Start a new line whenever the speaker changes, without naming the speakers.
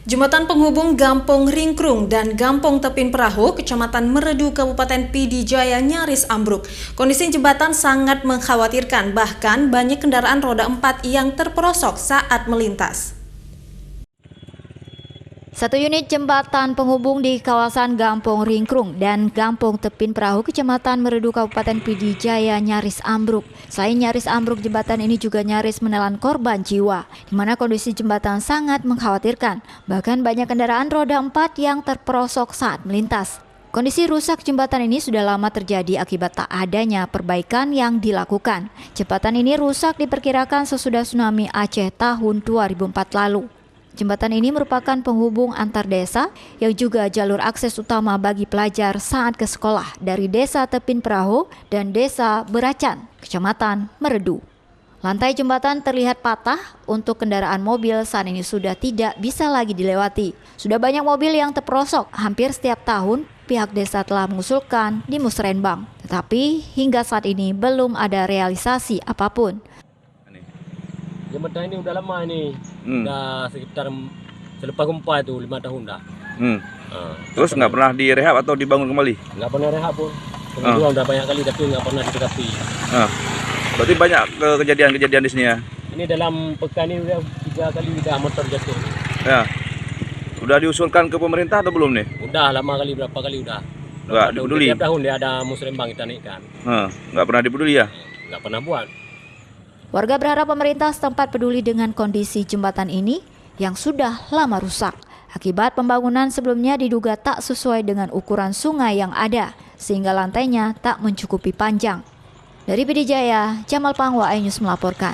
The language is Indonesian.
Jembatan penghubung Gampong Ringkrung dan Gampong Tepin Perahu, Kecamatan Meredu, Kabupaten Pidi Jaya nyaris ambruk. Kondisi jembatan sangat mengkhawatirkan, bahkan banyak kendaraan roda 4 yang terperosok saat melintas.
Satu unit jembatan penghubung di kawasan Gampong Ringkrung dan Gampong Tepin Perahu, Kecamatan Meredu, Kabupaten Pidi Jaya nyaris ambruk. Selain nyaris ambruk, jembatan ini juga nyaris menelan korban jiwa, di mana kondisi jembatan sangat mengkhawatirkan. Bahkan banyak kendaraan roda 4 yang terperosok saat melintas. Kondisi rusak jembatan ini sudah lama terjadi akibat tak adanya perbaikan yang dilakukan. Jembatan ini rusak diperkirakan sesudah tsunami Aceh tahun 2004 lalu. Jembatan ini merupakan penghubung antar desa yang juga jalur akses utama bagi pelajar saat ke sekolah dari Desa Tepin Perahu dan Desa Beracan, Kecamatan Meredu. Lantai jembatan terlihat patah untuk kendaraan mobil saat ini sudah tidak bisa lagi dilewati. Sudah banyak mobil yang terperosok. Hampir setiap tahun pihak desa telah mengusulkan di musrenbang, tetapi hingga saat ini belum ada realisasi apapun.
Jembatan ini udah lama ini, udah sekitar selepas gempa itu 5 tahun dah.
Terus nggak pernah direhab atau dibangun kembali?
Nggak pernah rehab pun. Kemudian udah banyak kali tapi nggak pernah didekati.
Berarti banyak kejadian-kejadian di sini ya?
Ini dalam pekan ini udah 3 kali udah motor jatuh.
Ya. Udah diusulkan ke pemerintah atau belum nih?
Udah lama kali, berapa kali udah.
Nggak dipeduli?
Tiap tahun dia ada musrenbang kita naikkan.
Nggak pernah dipeduli ya?
Nggak pernah buat.
Warga berharap pemerintah setempat peduli dengan kondisi jembatan ini yang sudah lama rusak. Akibat pembangunan sebelumnya diduga tak sesuai dengan ukuran sungai yang ada, sehingga lantainya tak mencukupi panjang. Dari Pidi Jaya, Jamal Pangwa, iNews melaporkan.